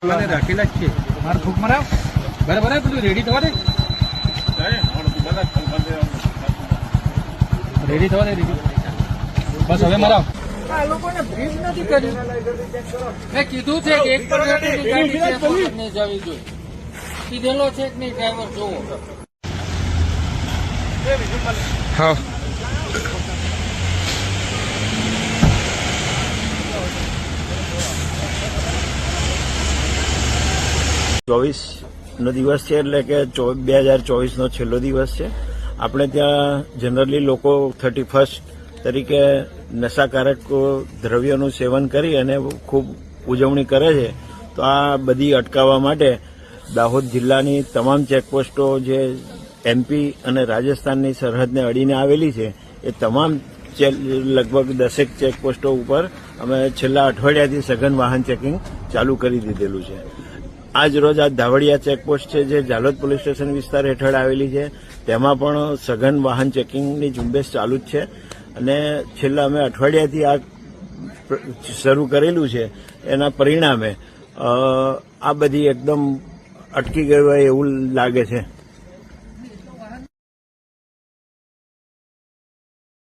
રાખેલા જ છે મારે ફૂક મરાવ બરાબર પેલું રેડી થવા દે રેડી થવા દે રેડી બસ હવે મરાવ આ લોકોને બ્રીફ નથી કરી મેં કીધું છે કે 1% ની ગાડી નહીં જવી જોઈએ કીધેલો છે કે નહીં ડ્રાઈવર જોવો હા નો દિવસ છે એટલે કે 2024નો છેલ્લો દિવસ છે. આપણે ત્યાં જનરલી લોકો 31st તરીકે નશાકારક દ્રવ્યોનું સેવન કરી અને ખૂબ ઉજવણી કરે છે. તો આ બધી અટકાવવા માટે દાહોદ જિલ્લાની તમામ ચેકપોસ્ટો જે MP અને રાજસ્થાનની સરહદને અડીને આવેલી છે એ તમામ લગભગ 10 ચેકપોસ્ટો ઉપર અમે છેલ્લા અઠવાડિયાથી સઘન વાહન ચેકિંગ ચાલુ કરી દીધેલું છે. આજ રોજ આ ધાવડિયા ચેકપોસ્ટ છે જે ઝાલોદ પોલીસ સ્ટેશન વિસ્તાર હેઠળ આવેલી છે તેમાં પણ સઘન વાહન ચેકિંગની ઝુંબેશ ચાલુ જ છે અને છેલ્લા અમે અઠવાડિયાથી આ શરૂ કરેલું છે એના પરિણામે આ બધી એકદમ અટકી ગયું હોય એવું લાગે છે.